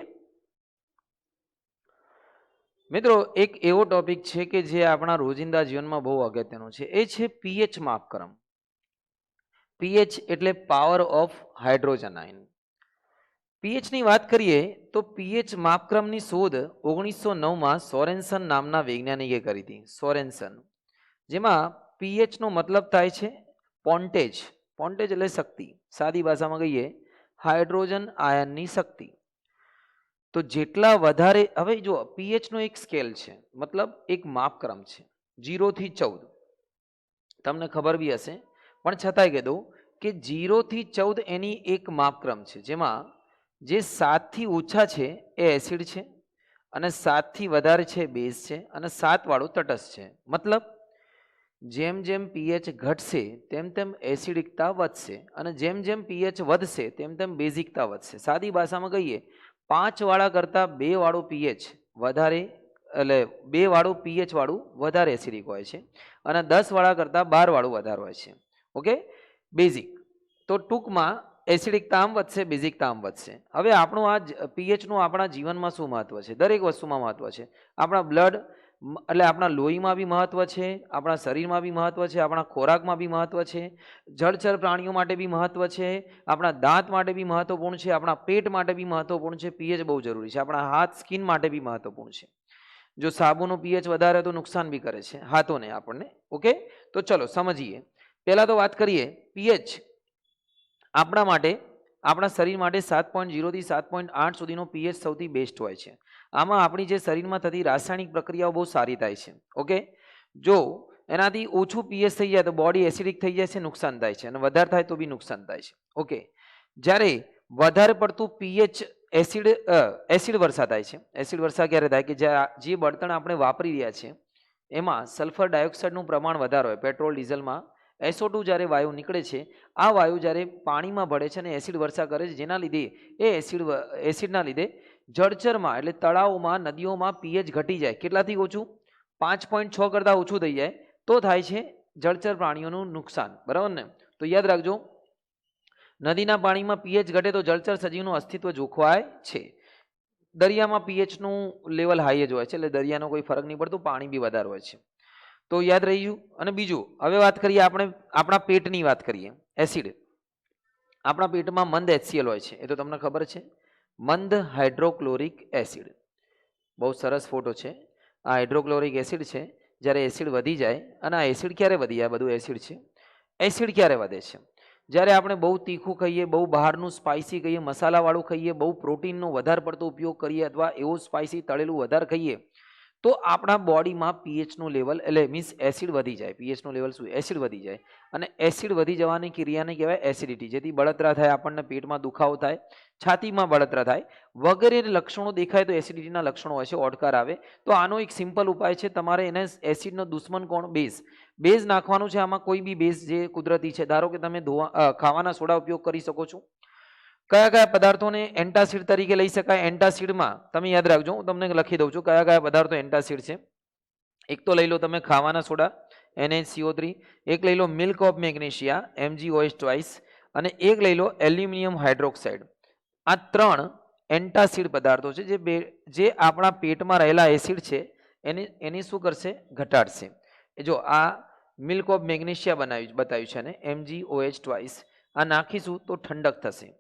Speaker 1: મિત્રો. એક એવો ટોપિક છે કે જે આપણા રોજિંદા જીવનમાં બહુ અગત્યનો છે, એ છે પીએચ માપક્રમ. પીએચ એટલે power of hydrogen ion. PH ની વાત કરીએ તો પીએચ માપક્રમની શોધ 1909માં સોરેન્સન નામના વૈજ્ઞાનિકે કરી હતી. સોરેન્સન, જેમાં પીએચ નો મતલબ થાય છે પોન્ટેજ. પોન્ટેજ એટલે શક્તિ, સાદી ભાષામાં કહીએ હાઇડ્રોજન આયનની શક્તિ. તો જેટલા વધારે, હવે જો પીએચ નો એક સ્કેલ છે, મતલબ એક માપક્રમ છે 0 થી 14. તમને ખબર બી હશે, પણ છતાંય કહી દઉં કે 0 થી 14 એની એક માપક્રમ છે, જેમાં જે 7 થી ઓછા છે એ એસિડ છે, અને 7 થી વધારે છે બેઝ છે, અને 7 વાળું તટસ્થ છે. મતલબ જેમ જેમ પીએચ ઘટશે તેમ તેમ એસિડિકતા વધશે, અને જેમ જેમ પીએચ વધશે તેમ તેમ બેઝિકતા વધશે. સાદી ભાષામાં કહીએ 5 વાળા કરતાં 2 વાળું પીએચ વધારે, એટલે 2 વાળું પીએચ વાળું વધારે એસિડિક હોય છે, અને 10 વાળા કરતાં 12 વાળું વધારે હોય છે. Okay, basic. તો ટૂંકમાં એસિડિકતા આમ વધશે, બેઝિકતા આમ વધશે. હવે આપણું આ પીએચનું આપણા જીવનમાં શું મહત્વ છે? દરેક વસ્તુમાં મહત્વ છે. આપણા બ્લડ એટલે આપણા લોહીમાં બી મહત્વ છે, આપણા શરીરમાં બી મહત્વ છે, આપણા ખોરાકમાં બી મહત્વ છે, જળચર પ્રાણીઓ માટે બી મહત્વ છે, આપણા દાંત માટે બી મહત્વપૂર્ણ છે, આપણા પેટ માટે બી મહત્વપૂર્ણ છે. પીએચ બહુ જરૂરી છે. આપણા હાથ, સ્કિન માટે બી મહત્વપૂર્ણ છે. જો સાબુનો પીએચ વધારે તો નુકસાન બી કરે છે હાથોને આપણને. ઓકે, તો ચલો સમજીએ. પહેલા તો વાત કરીએ પીએચ આપણા માટે, આપણા શરીર માટે 7.0 થી 7.8 સુધીનો પીએચ સૌથી બેસ્ટ હોય છે. આમાં આપણી જે શરીરમાં થતી રાસાયણિક પ્રક્રિયાઓ બહુ સારી થાય છે. ઓકે, જો એનાથી ઓછું પીએચ થઈ જાય તો બોડી એસિડિક થઈ જાય છે, નુકસાન થાય છે, અને વધારે થાય તો બી નુકસાન થાય છે. ઓકે, જ્યારે વધારે પડતું પીએચ એસિડ વર્ષા થાય છે. એસિડ વર્ષા ક્યારે થાય? કે જે બળતણ આપણે વાપરી રહ્યા છીએ એમાં સલ્ફર ડાયોક્સાઇડનું પ્રમાણ વધારે હોય. પેટ્રોલ ડીઝલમાં SO2 જ્યારે વાયુ નીકળે છે, આ વાયુ જ્યારે પાણીમાં ભળે છે અને એસિડ વર્ષા કરે છે, જેના લીધે એ એસિડના લીધે જળચરમાં એટલે તળાવોમાં, નદીઓમાં પીએચ ઘટી જાય. કેટલાથી ઓછું? 5.6 કરતાં ઓછું થઈ જાય તો થાય છે જળચર પ્રાણીઓનું નુકસાન. બરાબર ને? તો યાદ રાખજો, નદીના પાણીમાં પીએચ ઘટે તો જળચર સજીવનું અસ્તિત્વ જોખવાય છે. દરિયામાં પીએચનું લેવલ હાઈ જ હોય છે, એટલે દરિયાનો કોઈ ફરક નહીં પડતો, પાણી બી વધારે હોય છે. તો યાદ રહી ગયું. અને બીજું હવે વાત કરીએ આપણે આપણા પેટની વાત કરીએ. એસિડ આપણા પેટમાં મંદ HCl હોય છે, એ તો તમને ખબર છે, મંદ હાઇડ્રોક્લોરિક એસિડ. બહુ સરસ ફોટો છે. આ હાઇડ્રોક્લોરિક એસિડ છે. જ્યારે એસિડ વધી જાય, અને આ એસિડ ક્યારે વધી જાય? બધું એસિડ છે. એસિડ ક્યારે વધે છે? જ્યારે આપણે બહુ તીખું ખાઈએ, બહુ બહારનું સ્પાઇસી ખાઈએ, મસાલાવાળું ખાઈએ, બહુ પ્રોટીનનો વધારે પડતો ઉપયોગ કરીએ, અથવા એવું સ્પાઇસી તળેલું વધારે ખાઈએ, તો આપણા બોડીમાં પીએચનું લેવલ એટલે મીન્સ એસિડ વધી જાય. પીએચનું લેવલ શું? એસિડ વધી જાય. અને એસિડ વધી જવાની ક્રિયાને કહેવાય એસિડિટી. જેથી બળતરા થાય, આપણને પેટમાં દુખાવો થાય, છાતીમાં બળતરા થાય, વગેરે લક્ષણો દેખાય તો એસિડિટીના લક્ષણો હોય છે, ઓડકાર આવે. તો આનો એક સિમ્પલ ઉપાય છે, તમારે એને એસિડનો દુશ્મન કોણ? બેઝ. બેઝ નાખવાનું છે. આમાં કોઈ બી બેઝ જે કુદરતી છે, ધારો કે તમે ખાવાના સોડા ઉપયોગ કરી શકો છો. કયા કયા પદાર્થોને એન્ટાસિડ તરીકે લઈ શકાય? એન્ટાસિડમાં તમે યાદ રાખજો, હું તમને લખી દઉં છું કયા કયા પદાર્થો એન્ટાસિડ છે. એક તો લઈ લો તમે ખાવાના સોડા NaCO3, એક લઈ લો મિલ્ક ઓફ મેગ્નેશિયા MgOH2, અને એક લઈ લો એલ્યુમિનિયમ હાઇડ્રોક્સાઇડ. આ 3 એન્ટાસિડ પદાર્થો છે, જે આપણા પેટમાં રહેલા એસિડ છે એની શું કરશે? ઘટાડશે. જો આ મિલ્ક ઓફ મેગ્નેશિયા બતાવ્યું છે ને MgOH2, આ નાખીશું તો ઠંડક થશે.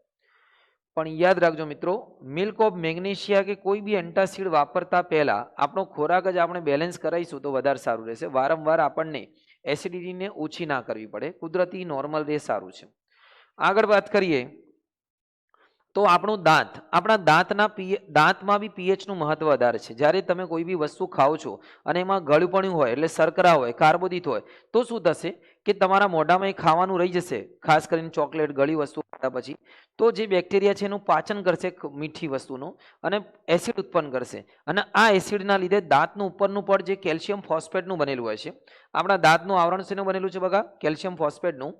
Speaker 1: પણ યાદ રાખજો મિત્રો, મિલ્ક ઓફ મેગ્નેશિયા કે કોઈ બી એન્ટાસિડ વાપરતા પહેલા આપણો ખોરાક જ આપણે બેલેન્સ કરાવીશું તો વધારે સારું રહેશે. વારંવાર આપણને એસિડિટીને ઓછી ના કરવી પડે, કુદરતી નોર્મલ રહે, સારું છે. આગળ વાત કરીએ તો આપણું દાંત, આપણા દાંતમાં બી પીએચનું મહત્વ વધારે છે. જ્યારે તમે કોઈ બી વસ્તુ ખાઓ છો અને એમાં ગળપણું હોય, એટલે શર્કરા હોય, કાર્બોદિત હોય, તો શું થશે કે તમારા મોઢામાં એ ખાવાનું રહી જશે, ખાસ કરીને ચોકલેટ, ગળી વસ્તુ ખાધા પછી. તો જે બેક્ટેરિયા છે એનું પાચન કરશે મીઠી વસ્તુનું, અને એસિડ ઉત્પન્ન કરશે. અને આ એસિડના લીધે દાંતનું ઉપરનું પડ જે કેલ્શિયમ ફોસ્ફેટનું બનેલું હોય છે, આપણા દાંતનું આવરણ શેનું બનેલું છે બઘા? કેલ્શિયમ ફોસ્ફેટનું.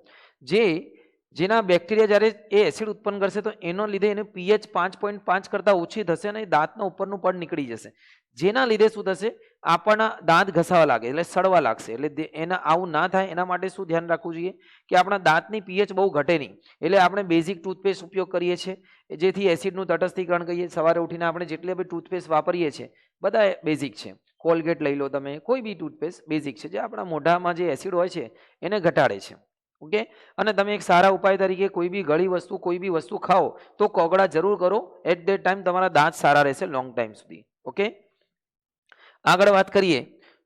Speaker 1: જેના બેક્ટેરિયા જ્યારે એ એસિડ ઉત્પન્ન કરશે તો એનો લીધે એને પીએચ 5.5 કરતાં ઓછી થશે, અને દાંતનું ઉપરનું પડ નીકળી જશે. જેના લીધે શું થશે? આપણના દાંત ઘસાવા લાગે, એટલે સડવા લાગશે. એટલે એના આવું ના થાય એના માટે શું ધ્યાન રાખવું જોઈએ કે આપણા દાંતની પીએચ બહુ ઘટે નહીં. એટલે આપણે બેઝિક ટૂથપેસ્ટ ઉપયોગ કરીએ છીએ, જેથી એસિડનું તટસ્થીકરણ કહીએ. સવારે ઉઠીને આપણે જેટલી બી ટૂથપેસ્ટ વાપરીએ છીએ બધા બેઝિક છે. કોલગેટ લઈ લો તમે, કોઈ બી ટૂથપેસ્ટ બેઝિક છે, જે આપણા મોઢામાં જે એસિડ હોય છે એને ઘટાડે છે. ઓકે. અને તમે એક સારા ઉપાય તરીકે કોઈ બી ગળી વસ્તુ, કોઈ બી વસ્તુ ખાઓ તો કોગળા જરૂર કરો. એટ ધેટ ટાઈમ તમારા દાંત સારા રહેશે લોંગ ટાઈમ સુધી. ઓકે. આગળ વાત કરીએ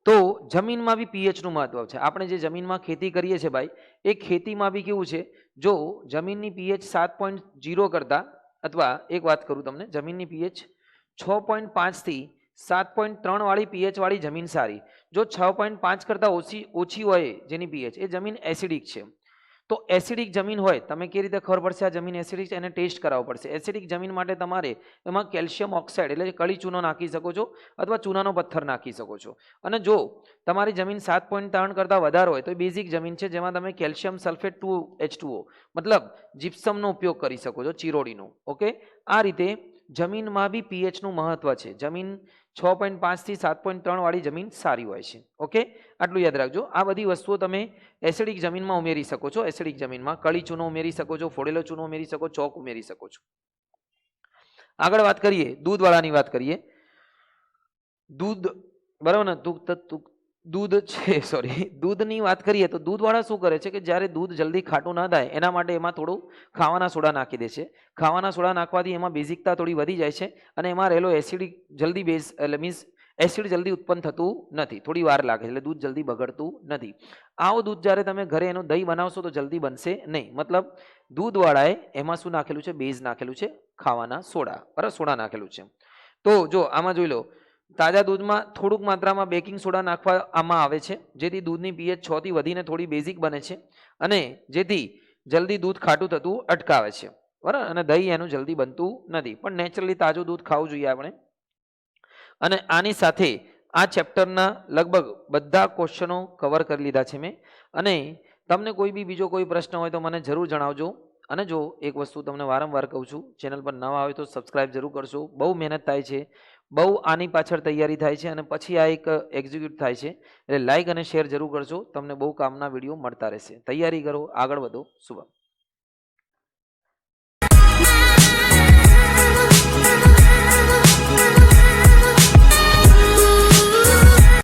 Speaker 1: તો જમીનમાં બી પીએચનું મહત્વ છે. આપણે જે જમીનમાં ખેતી કરીએ છીએ ભાઈ, એ ખેતીમાં બી કેવું છે? જો જમીનની પીએચ 7.0 કરતાં, અથવા એક વાત કરું તમને, જમીનની પીએચ 6.5 થી 7.3 વાળી પીએચ વાળી જમીન સારી. જો 6.5 કરતાં ઓછી હોય જેની પીએચ, એ જમીન એસિડિક છે. તો એસિડિક જમીન હોય, તમે કેવી રીતે ખબર પડશે આ જમીન એસિડિક છે? એને ટેસ્ટ કરાવવો પડશે. એસિડિક જમીન માટે તમારે એમાં કેલ્શિયમ ઓક્સાઇડ એટલે કળી ચૂનો નાખી શકો છો, અથવા ચૂનાનો પથ્થર નાખી શકો છો. અને જો તમારી જમીન 7.3 કરતાં વધારે હોય તો એ બેઝિક જમીન છે, જેમાં તમે કેલ્શિયમ સલ્ફેટ 2H2O મતલબ જીપ્સમનો ઉપયોગ કરી શકો છો, ચિરોડીનો. ઓકે. આ રીતે જમીનમાં બી પીએચનું મહત્વ છે. જમીન 6.5 થી 7.3 વાળી જમીન સારી હોય છે. ઓકે. આટલું યાદ રાખજો. આ બધી વસ્તુઓ તમે એસિડિક જમીનમાં ઉમેરી શકો છો. એસિડિક જમીનમાં કળી ચૂનો ઉમેરી શકો છો, ફોડેલો ચૂનો ઉમેરી શકો, ચોક ઉમેરી શકો છો. આગળ વાત કરીએ દૂધવાળાની વાત કરીએ. દૂધ, બરાબર ને? દૂધ છે, સોરી, દૂધની વાત કરીએ તો દૂધવાળા શું કરે છે કે જ્યારે દૂધ જલ્દી ખાટું ના થાય એના માટે એમાં થોડું ખાવાના સોડા નાખી દે છે. ખાવાના સોડા નાખવાથી એમાં બેઝિકતા થોડી વધી જાય છે, અને એમાં રહેલો એસિડિક જલ્દી બેઝ એટલે મીન્સ એસિડ જલ્દી ઉત્પન્ન થતું નથી, થોડી વાર લાગે, એટલે દૂધ જલ્દી બગડતું નથી. આવો દૂધ જ્યારે તમે ઘરે એનું દહીં બનાવશો તો જલ્દી બનશે નહીં. મતલબ દૂધવાળાએ એમાં શું નાખેલું છે? બેઝ નાખેલું છે, ખાવાના સોડા, બરાબર? સોડા નાખેલું છે. તો જો આમાં જોઈ લો, તાજા દૂધમાં થોડુંક માત્રામાં બેકિંગ સોડા નાખવામાં આવે છે, જેથી દૂધની પીએચ 6 થી વધીને થોડી બેઝિક બને છે, અને જેથી જલ્દી દૂધ ખાટું થતું અટકાવે છે, બરાબર? અને દહીં એનું જલ્દી બનતું નથી. પણ નેચરલી તાજું દૂધ ખાવું જોઈએ આપણે. અને આની સાથે આ ચેપ્ટરના લગભગ બધા ક્વેશ્ચનો કવર કરી લીધા છે મેં. અને તમને કોઈ બી બીજો કોઈ પ્રશ્ન હોય તો મને જરૂર જણાવજો. અને જો એક વસ્તુ તમને વારંવાર કહું છું, ચેનલ પર નવા હોય તો સબસ્ક્રાઇબ જરૂર કરશો. બહુ મહેનત થાય છે, બહુ આની પાછળ તૈયારી થાય છે, અને પછી આ એક એક્ઝિક્યુટ થાય છે. એટલે લાઇક અને શેર જરૂર કરશો. તમને બહુ કામના વિડીયો મળતા રહેશે. તૈયારી કરો, આગળ વધો. શુભમ.